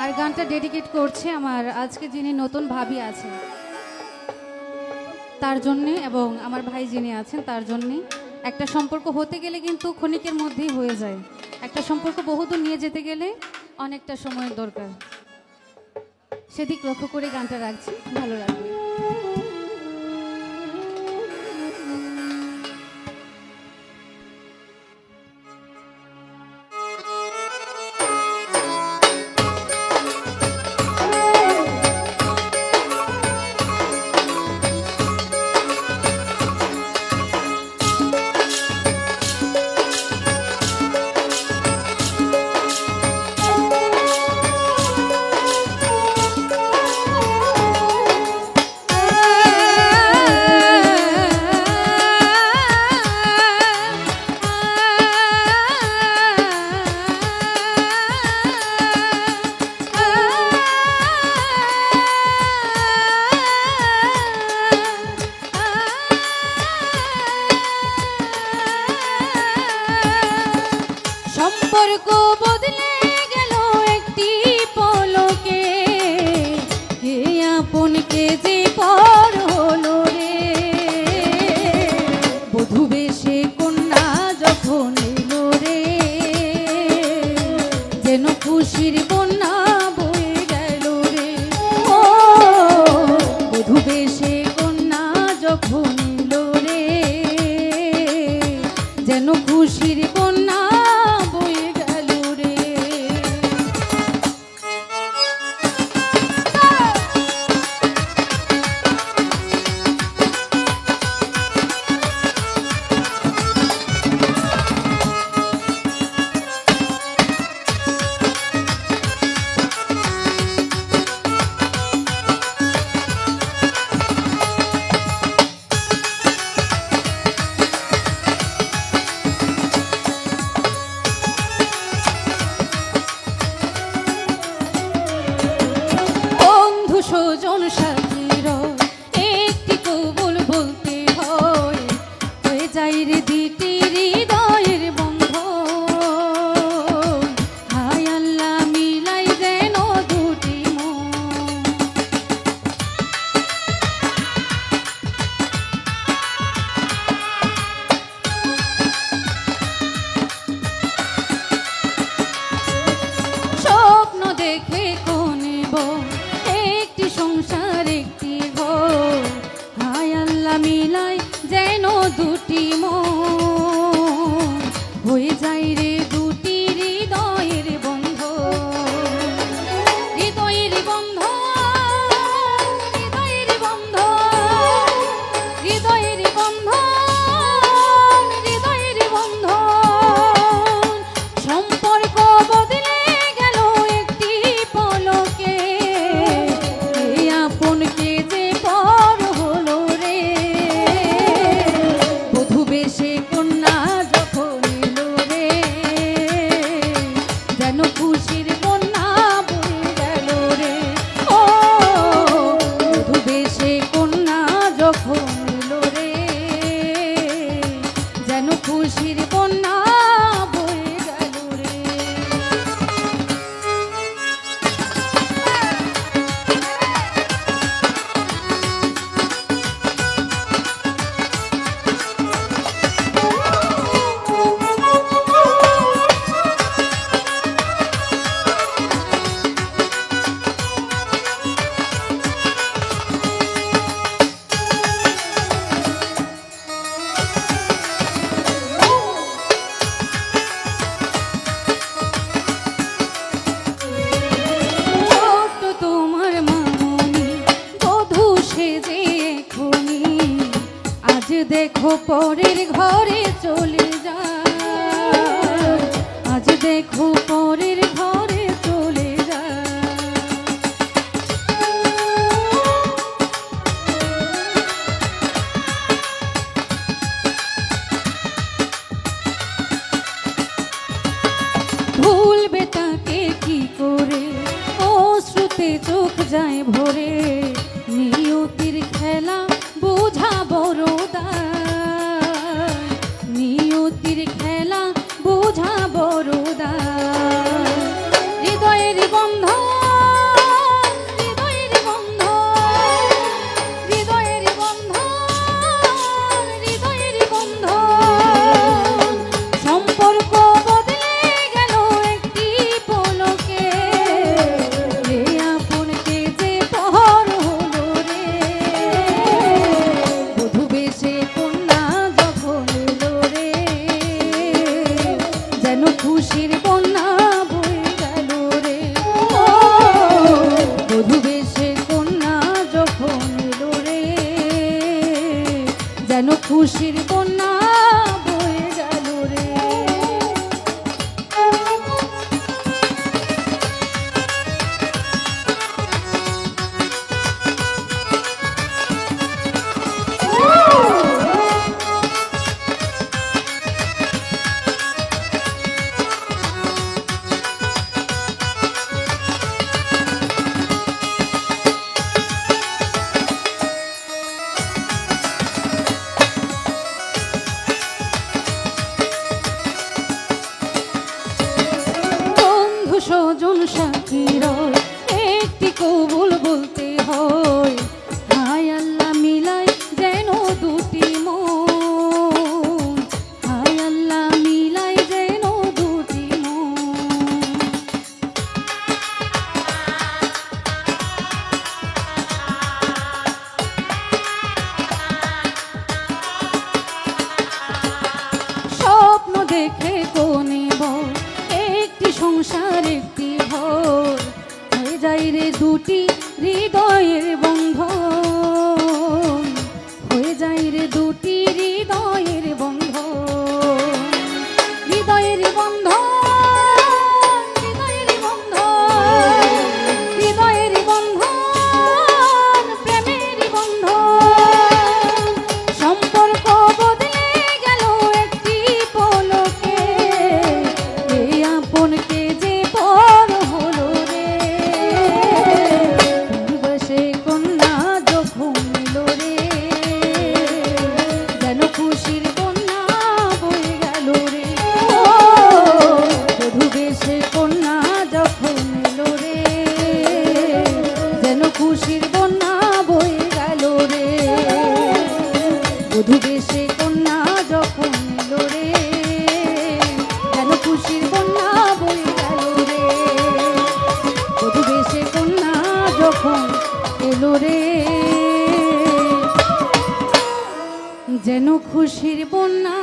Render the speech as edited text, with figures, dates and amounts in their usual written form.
আর গানটা ডেডিকেট করছে আমার আজকে যিনি নতুন ভাবি আছেন তার জন্যে, এবং আমার ভাই যিনি আছেন তার জন্যে। একটা সম্পর্ক হতে গেলে কিন্তু ক্ষণিকের মধ্যেই হয়ে যায়, একটা সম্পর্ক বহুদূর নিয়ে যেতে গেলে অনেকটা সময়ের দরকার। সেদিক লক্ষ্য করে গানটা রাখছি, ভালো লাগবে। সম্পর্ক বদলে গেল একটি পলকে, কে আপন কে যে পর হলো রে। বধূ বেশে কন্যা যখন এলো রে, যেন খুশির বন্যা বয়ে গেল রে। ও বধূ বেশে কন্যা যখন এলো রে, যেন খুশির বন্যা সুজন সাথীর একটি কবুল বলতে হয়, হয়ে যাই রে দিটি হৃদয়ের বন্ধ। হায় আল্লাহ মিলাই যেন দুটি মন। স্বপ্ন দেখে কোনেব সংসার একটি ঘর, হায় আল্লাহ মিলাই যেন দুটি মন, হয়ে যায় রে দুটি হৃদয়ের বন্ধ। হৃদয়ের বন্ধ, হৃদয়ের বন্ধ, হৃদয়ের বন্ধ, হৃদয়ের বন্ধ। সম্পর্ক বদলে গেল একটি পলকে, আপনকে যে পর হলো রে। বধূ বেশে কন্যা যখন এলো রে, যেন খুশির বন্যা বয়ে গেল রে। ও বধূ বেশে কন্যা যখন এলো রে, যেন খুশির বন্যা বয়ে গেল রে। দেখো পরের ঘরে চলে যায়, আজ দেখো পরের ঘরে চলে যায়। ভুলবে তাকে কি করে, অশ্রুতে চোখ যায় ভরে। নিয়তির খেলা বোঝা বড় দায়, জন সাক্ষী রয়, একটি কবুল বলতে হয়। হায় আল্লাহ মিলাই যেন দুটি মন, হায় আল্লাহ মিলাই যেন দুটি মন। স্বপ্ন দেখে কোনে বল, একটি সংসার একটি ঘর, হয়ে যায় রে দুটি হৃদয়ের বন্ধন, হয়ে যায় রে দুটি হৃদয়ের বন্ধন, হৃদয়ের বন্ধন, হৃদয়ের বন্ধন, হৃদয়ের বন্ধন, প্রেমের বন্ধন। সম্পর্ক বদলে গেল একটি পলকে, এই আপনকে যে পর হলো রে। বসে কন্যা যখন এলো রে, যেন খুশির বন্যা বয়ে গেল রে। বধূ বেশে কন্যা যখন এলো রে, যেন খুশির বন্যা বয়ে গেল রে। বধূ বেশে কন্যা যখন এলো রে, যেন খুশির বন্যা বয়ে গেল রে। বধূ বেশে কন্যা যখন এলো রে, যেন খুশির বন্যা